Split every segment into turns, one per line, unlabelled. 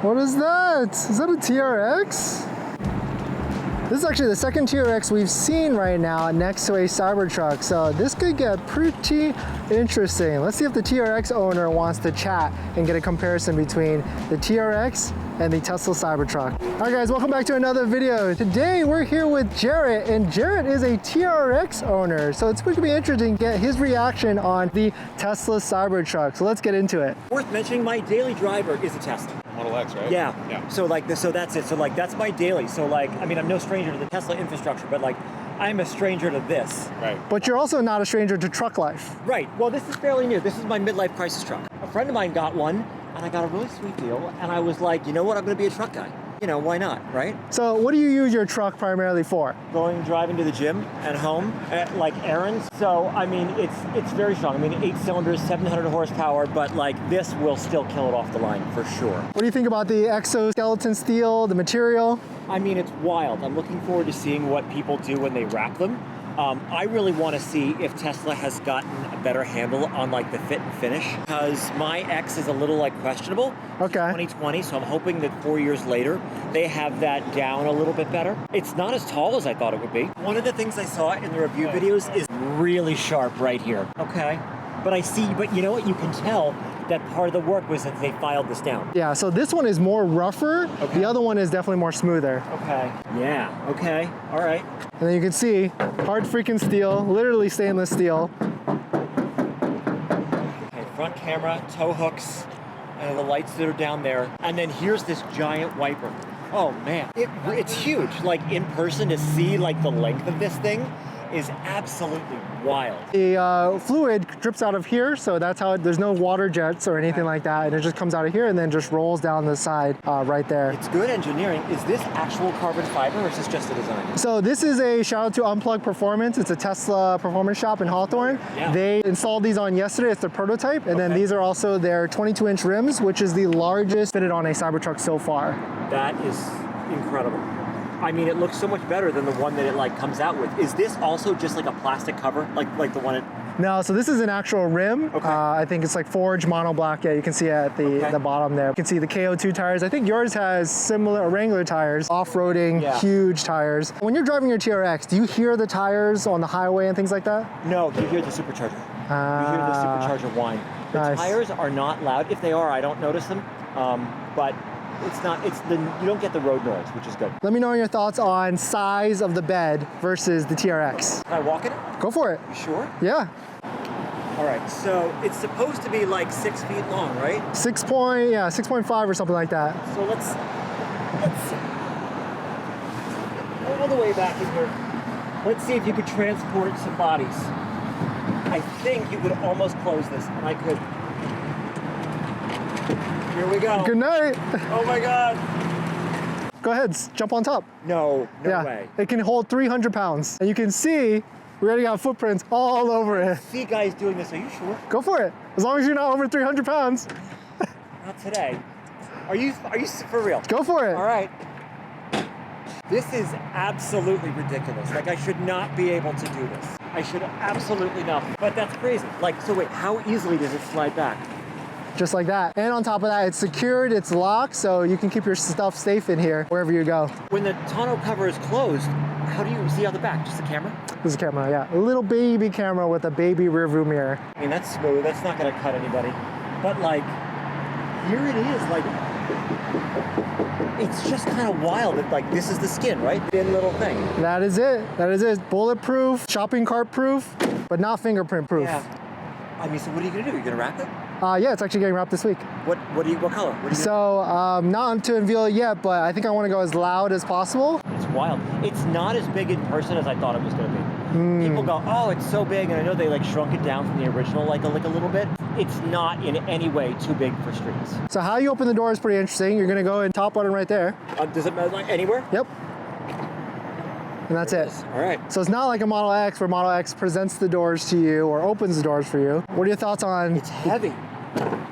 What is that? Is that a TRX? This is actually the second TRX we've seen right now next to a Cybertruck, so this could get pretty interesting. Let's see if the TRX owner wants to chat and get a comparison between the TRX and the Tesla Cybertruck. All right guys, welcome back to another video. Today we're here with Jarrett, and Jarrett is a TRX owner, so it's going to be interesting to get his reaction on the Tesla Cybertruck. So let's get into it.
Worth mentioning, my daily driver is a Tesla.
Model X, right?
Yeah. So like this, so that's it. So like that's my daily. So like, I mean, I'm no stranger to the Tesla infrastructure, but like I'm a stranger to this.
Right.
But you're also not a stranger to truck life.
Right. Well, this is fairly new. This is my midlife crisis truck. A friend of mine got one, and I got a really sweet deal. And I was like, you know what? I'm going to be a truck guy. You know, why not, right?
So what do you use your truck primarily for?
Driving to the gym and home, like errands. So, I mean, it's very strong. I mean, 8 cylinders, 700 horsepower, but like this will still kill it off the line for sure. What
do you think about the exoskeleton steel, the material?
I mean, it's wild. I'm looking forward to seeing what people do when they wrap them. I really want to see if Tesla has gotten a better handle on like the fit and finish, because my X is a little like questionable.
Okay.
2020, so I'm hoping that 4 years later they have that down a little bit better. It's not as tall as I thought it would be. One of the things I saw in the review videos is really sharp right here. Okay. But you know what? You can tell that part of the work was that they filed this down.
Yeah, so this one is more rougher.
Okay.
The other one is definitely more smoother.
Okay. Yeah. Okay. All right.
And then you can see hard freaking steel, literally stainless steel.
Okay, front camera, tow hooks, and the lights that are down there. And then here's this giant wiper. Oh man, it's huge. Like in person to see like the length of this thing is absolutely wild.
The fluid drips out of here, so that's how there's no water jets or anything like that, and it just comes out of here and then just rolls down the side right there.
It's good engineering. Is this actual carbon fiber or is this just a design?
So this is a shout out to Unplugged Performance. It's a Tesla performance shop in Hawthorne.
Yeah.
They installed these on yesterday. It's their prototype, and then these are also their 22-inch rims, which is the largest fitted on a Cybertruck so far.
That is incredible. I mean, it looks so much better than the one that it like comes out with. Is this also just like a plastic cover, like the one it?
No, so this is an actual rim.
Okay.
I think it's like forged mono black. Yeah, you can see it at the bottom there. You can see the KO2 tires. I think yours has similar Wrangler tires, off-roading, huge tires. When you're driving your TRX, do you hear the tires on the highway and things like that?
No, you hear the supercharger. You hear the supercharger whine. The tires are not loud. If they are, I don't notice them. But you don't get the road noise, which is good.
Let me know your thoughts on size of the bed versus the TRX.
Can I walk in it?
Go for it.
You sure?
Yeah.
All right, so it's supposed to be like 6 feet long, right?
6.5 or something like that.
So let's see. All the way back in here. Let's see if you could transport some bodies. I think you could almost close this, and I could. Here we go.
Good night.
Oh my God.
Go ahead, jump on top.
No way.
It can hold 300 pounds. And you can see, we already got footprints all over it.
See guys doing this, are you sure?
Go for it. As long as you're not over 300 pounds.
Not today. Are you for real?
Go for it.
All right. This is absolutely ridiculous. Like I should not be able to do this. I should absolutely not. But that's crazy. Like, so wait, how easily does it slide back?
Just like that. And on top of that, it's secured, it's locked, so you can keep your stuff safe in here wherever you go.
When the tonneau cover is closed, how do you see out the back? Just a camera?
This is a camera, yeah. A little baby camera with a baby rear view mirror.
I mean, that's smooth. That's not gonna cut anybody. But like, here it is. Like, it's just kind of wild that like, this is the skin, right? Thin little thing.
That is it. That is it. Bulletproof, shopping cart proof, but not fingerprint proof.
Yeah. I mean, so what are you gonna do? You're gonna wrap it?
Yeah, it's actually getting wrapped this week.
What color?
So, not to unveil it yet, but I think I want to go as loud as possible.
It's wild. It's not as big in person as I thought it was going to be. People go, oh, it's so big, and I know they like shrunk it down from the original like a little bit. It's not in any way too big for streets.
So how you open the door is pretty interesting. You're going to go in top button right there.
Does it like anywhere?
Yep. And that's it.
All right.
So it's not like a Model X where Model X presents the doors to you or opens the doors for you. What are your thoughts on?
It's heavy.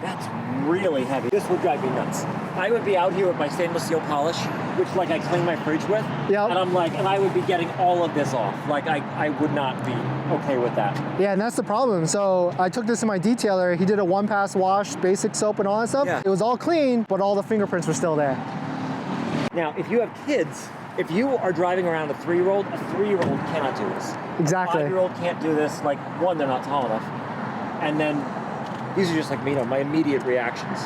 That's really heavy. This would drive me nuts. I would be out here with my stainless steel polish, which I clean my fridge with.
Yep.
And I'm like, and I would be getting all of this off. Like I would not be okay with that.
Yeah, and that's the problem. So I took this to my detailer. He did a one-pass wash, basic soap and all that stuff.
Yeah.
It was all clean, but all the fingerprints were still there.
Now, if you have kids, if you are driving around a 3-year-old cannot do this.
Exactly.
A 5-year-old can't do this. Like, one, they're not tall enough. And then, these are just like, my immediate reactions.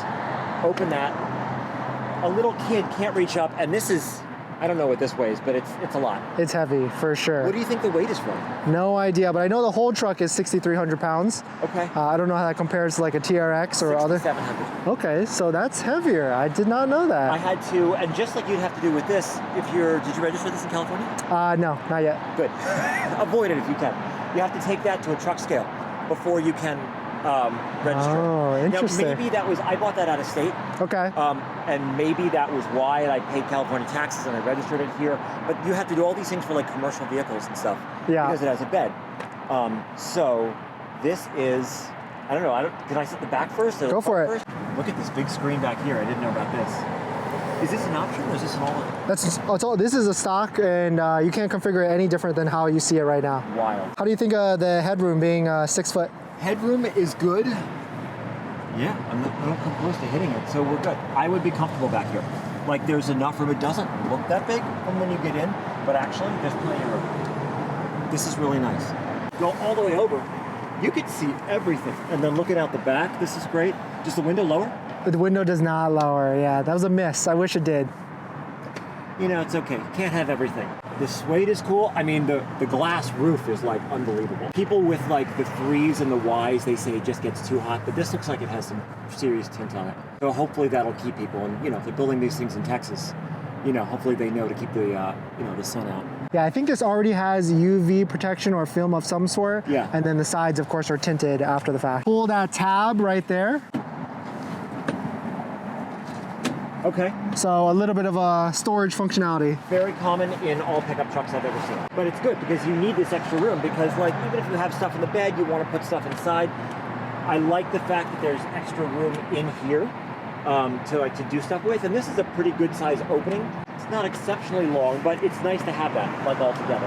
Open that. A little kid can't reach up, and this is, I don't know what this weighs, but it's a lot.
It's heavy, for sure.
What do you think the weight is from?
No idea, but I know the whole truck is 6,300 pounds.
Okay.
I don't know how that compares to like a TRX or other.
6,700.
Okay, so that's heavier. I did not know that.
I had to, and just like you'd have to do with this, did you register this in California?
No, not yet.
Good. Avoid it if you can. You have to take that to a truck scale before you can register.
Oh, interesting.
Now, maybe I bought that out of state.
Okay.
And maybe that was why I paid California taxes and I registered it here. But you have to do all these things for like commercial vehicles and stuff.
Yeah.
Because it has a bed. So this is, I don't know, did I sit the back first? Or
Go for it.
First? Look at this big screen back here. I didn't know about this. Is this an option or is this an all-in?
This is a stock, and you can't configure it any different than how you see it right now.
Wild.
How do you think the headroom being 6 foot?
Headroom is good. Yeah, I don't come close to hitting it, so we're good. I would be comfortable back here. Like, there's enough room. It doesn't look that big from when you get in, but actually, there's plenty of room. This is really nice. Go all the way over. You can see everything. And then looking out the back, this is great. Does the window lower?
The window does not lower. Yeah, that was a miss. I wish it did.
You know, it's okay. You can't have everything. The suede is cool. I mean, the glass roof is like unbelievable. People with like the 3s and the Ys, they say it just gets too hot, but this looks like it has some serious tint on it. So hopefully that'll keep people. And you know, if they're building these things in Texas, you know, hopefully they know to keep the the sun out.
Yeah, I think this already has UV protection or film of some sort.
Yeah.
And then the sides, of course, are tinted after the fact. Pull that tab right there.
Okay.
So a little bit of a storage functionality.
Very common in all pickup trucks I've ever seen. But it's good because you need this extra room because like even if you have stuff in the bed, you want to put stuff inside. I like the fact that there's extra room in here to do stuff with. And this is a pretty good size opening. It's not exceptionally long, but it's nice to have that like all together.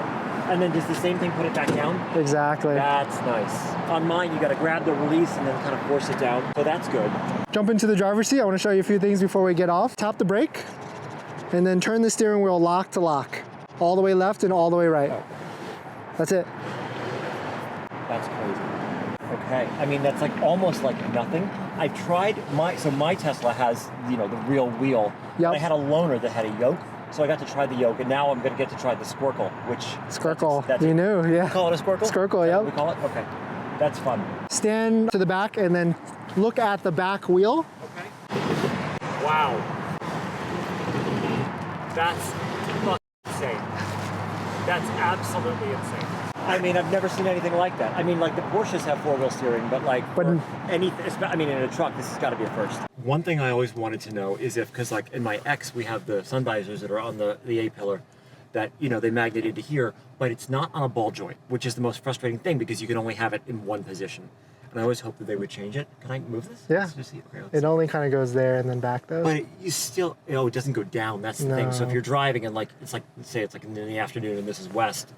And then does the same thing put it back down?
Exactly.
That's nice. On mine, you got to grab the release and then kind of force it down. So that's good.
Jump into the driver's seat. I want to show you a few things before we get off. Tap the brake, and then turn the steering wheel lock to lock. All the way left and all the way right.
Oh.
That's it.
That's crazy. Okay. I mean, that's like almost like nothing. I've tried my Tesla has, the real wheel.
Yep.
I had a loaner that had a yoke. So I got to try the yoke, and now I'm going to get to try the Squircle, which...
Squircle. You knew, yeah.
We call it a Squircle?
Squircle, yep.
We call it? Okay. That's fun.
Stand to the back and then look at the back wheel.
Okay. Wow. That's fucking insane. That's absolutely insane. I mean, I've never seen anything like that. I mean, like the Porsches have 4-wheel steering, but like anything, I mean, in a truck, this has got to be a first. One thing I always wanted to know is if, because like in my X, we have the sun visors that are on the A-pillar that, they magnet into here, but it's not on a ball joint, which is the most frustrating thing because you can only have it in one position. And I always hope that they would change it. Can I move this?
Yeah.
Let's just see. Okay,
it only kind of goes there and then back though.
But you still, it doesn't go down. That's the thing. So if you're driving and like, it's like, say it's like in the afternoon and this is west,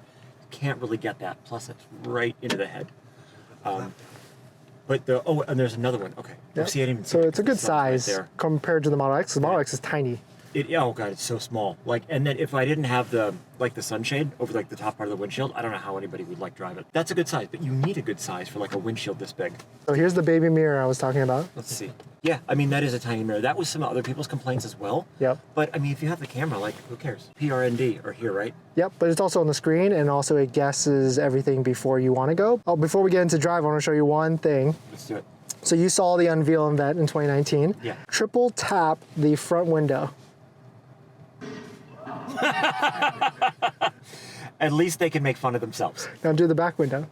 can't really get that. Plus, it's right into the head. But and there's another one. Okay.
Yep.
See, I didn't even
so it's a good size
right
compared to the Model X. The Model X is tiny.
Oh god, it's so small. Like, and then if I didn't have the sunshade over like the top part of the windshield, I don't know how anybody would like drive it. That's a good size, but you need a good size for like a windshield this big.
So here's the baby mirror I was talking about.
Let's see. Yeah, I mean that is a tiny mirror. That was some other people's complaints as well.
Yep.
But I mean, if you have the camera, like who cares? PRND are here, right?
Yep, but it's also on the screen and also it guesses everything before you want to go. Oh, before we get into drive, I want to show you one thing.
Let's do it.
So you saw the unveil event in 2019.
Yeah.
Triple tap the front window.
At least they can make fun of themselves.
Now do the back window.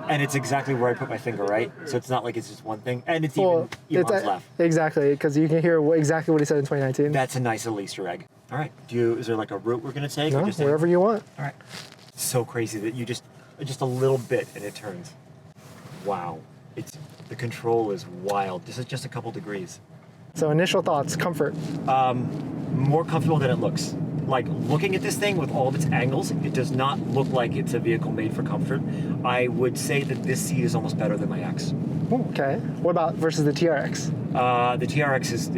And it's exactly where I put my finger, right? So it's not like it's just one thing. And it's even Elon's left.
Exactly, because you can hear exactly what he said in 2019.
That's a nice little Easter egg. All right. Is there like a route we're going to take?
No, wherever you want.
All right. It's so crazy that you just a little bit and it turns. Wow. The control is wild. This is just a couple degrees.
So initial thoughts, comfort.
More comfortable than it looks. like looking at this thing with all of its angles, it does not look like it's a vehicle made for comfort. I would say that this seat is almost better than my X.
Okay. What about versus the TRX?
The TRX is,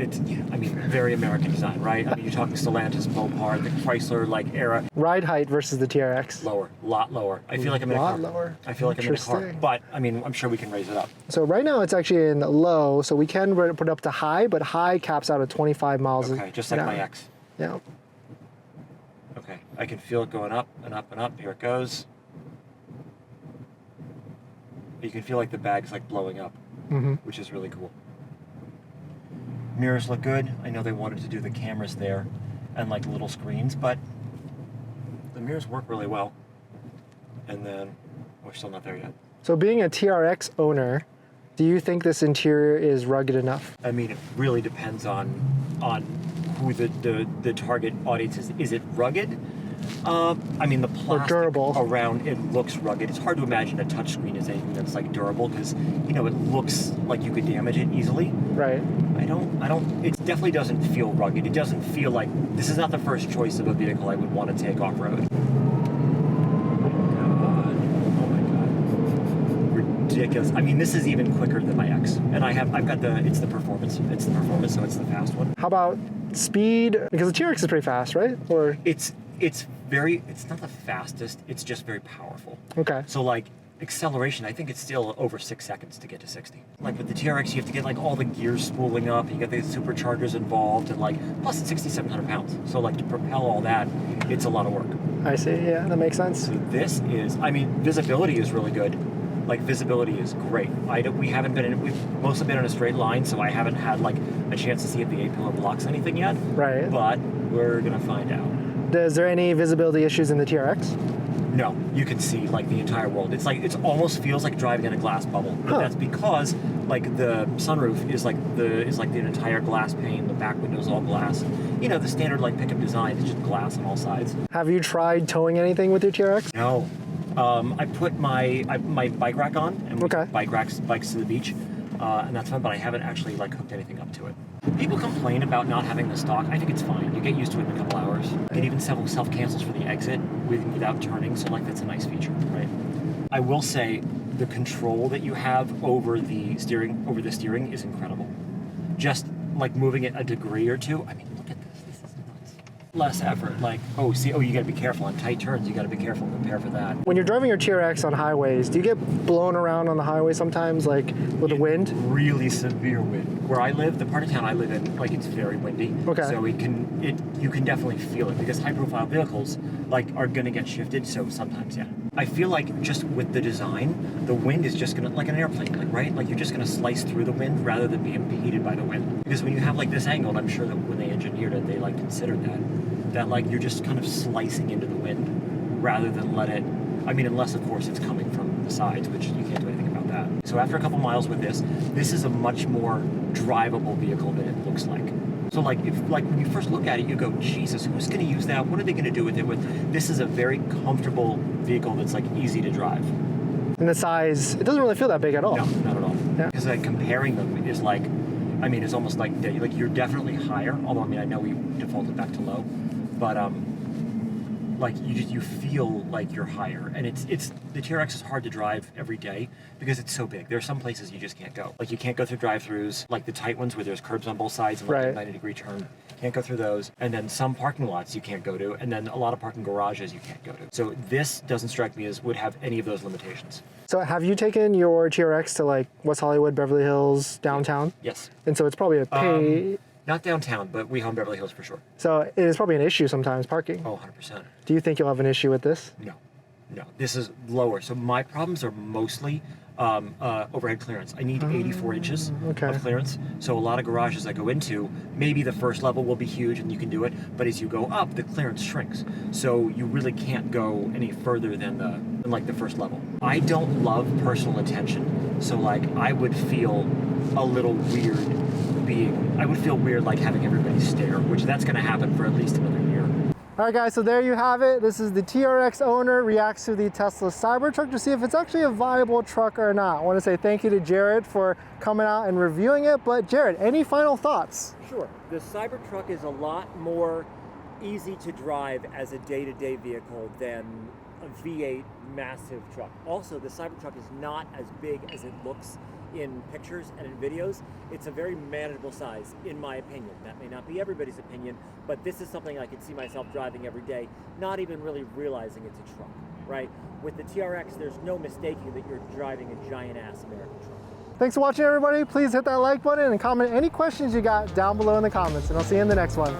I mean, very American design, right? I mean, you're talking Stellantis, Mopar, the Chrysler like era.
Ride height versus the TRX?
Lower, a lot lower. I feel like I'm in a car.
Lower.
I feel like I'm in a car. But, I mean, I'm sure we can raise it up.
So right now it's actually in low, so we can put it up to high, but high caps out at 25 miles
Okay, just like my X.
Yeah.
Okay, I can feel it going up and up and up. Here it goes. You can feel like the bag's like blowing up, which is really cool. Mirrors look good. I know they wanted to do the cameras there and like little screens, but the mirrors work really well. And then we're still not there yet.
So being a TRX owner, do you think this interior is rugged enough?
I mean, it really depends on who the target audience is. Is it rugged? I mean, the plastic around it looks rugged. It's hard to imagine a touchscreen is anything that's like durable because, you know, it looks like you could damage it easily.
Right.
It definitely doesn't feel rugged. It doesn't feel like, this is not the first choice of a vehicle I would want to take off-road. Oh my God. Ridiculous. I mean, this is even quicker than my X. And I've got it's the performance, so it's the fast one.
How about speed? Because the TRX is pretty fast, right? Or
it's not the fastest, it's just very powerful.
Okay.
So like acceleration, I think it's still over 6 seconds to get to 60. Like with the TRX, you have to get like all the gears spooling up, you get the superchargers involved, and like, plus it's 6,700 pounds. So like to propel all that, it's a lot of work.
I see, yeah, that makes sense.
So this is, I mean, visibility is really good. Like visibility is great. We've mostly been in a straight line, so I haven't had like a chance to see if the A-pillar blocks anything yet.
Right.
But we're gonna find out.
Is there any visibility issues in the TRX?
No, you can see like the entire world. It's like, it almost feels like driving in a glass bubble. But that's because like the sunroof is like the entire glass pane, the back window's all glass. You know, the standard like pickup design is just glass on all sides.
Have you tried towing anything with your TRX?
No. I put my bike rack on and we take bikes to the beach. And that's fun, but I haven't actually like hooked anything up to it. People complain about not having the stock. I think it's fine. You get used to it in a couple hours. It even self-cancels for the exit without turning, so like that's a nice feature, right? I will say the control that you have over the steering is incredible. Just like moving it a degree or two. I mean, look at this. This is nuts. Less effort. Like, you gotta be careful on tight turns. You gotta be careful and prepare for that.
When you're driving your TRX on highways, do you get blown around on the highway sometimes, like with the wind?
Really severe wind. Where I live, the part of town I live in, like it's very windy.
Okay.
So you can definitely feel it because high-profile vehicles like are gonna get shifted. So sometimes, yeah. I feel like just with the design, the wind is just gonna, like an airplane, like right, like you're just gonna slice through the wind rather than be impeded by the wind. Because when you have like this angle, and I'm sure that when they engineered it, they like considered that like you're just kind of slicing into the wind rather than let it. I mean, unless of course it's coming from the sides, which you can't do anything about that. So after a couple miles with this is a much more drivable vehicle than it looks like. So like when you first look at it, you go, Jesus, who's going to use that? What are they going to do with it? This is a very comfortable vehicle that's like easy to drive.
And the size, it doesn't really feel that big at all.
No, not at all.
Yeah.
Because like comparing them is like, I mean, it's almost like you're definitely higher. Although I mean, I know we defaulted back to low, but like you feel like you're higher, and it's the TRX is hard to drive every day because it's so big. There are some places you just can't go. Like you can't go through drive-throughs, like the tight ones where there's curbs on both sides and like a 90-degree turn. Can't go through those. And then some parking lots you can't go to, and then a lot of parking garages you can't go to. So this doesn't strike me as would have any of those limitations.
So have you taken your TRX to like West Hollywood, Beverly Hills, downtown?
Yes.
And so it's probably a pay.
Not downtown, but we home Beverly Hills for sure.
So it is probably an issue sometimes, parking.
Oh, 100%.
Do you think you'll have an issue with this?
No. This is lower. So my problems are mostly overhead clearance. I need 84 inches of clearance. So a lot of garages I go into, maybe the first level will be huge and you can do it, but as you go up, the clearance shrinks. So you really can't go any further than like the first level. I don't love personal attention, so like I would feel a little weird I would feel weird like having everybody stare, which that's going to happen for at least another year.
All right, guys, so there you have it. This is the TRX owner reacts to the Tesla Cybertruck to see if it's actually a viable truck or not. I want to say thank you to Jared for coming out and reviewing it. But Jared, any final thoughts?
Sure. The Cybertruck is a lot more easy to drive as a day-to-day vehicle than a V8 massive truck. Also, the Cybertruck is not as big as it looks in pictures and in videos. It's a very manageable size, in my opinion. That may not be everybody's opinion, but this is something I could see myself driving every day, not even really realizing it's a truck, right? With the TRX, there's no mistaking that you're driving a giant-ass American truck.
Thanks for watching, everybody. Please hit that like button and comment any questions you got down below in the comments, and I'll see you in the next one.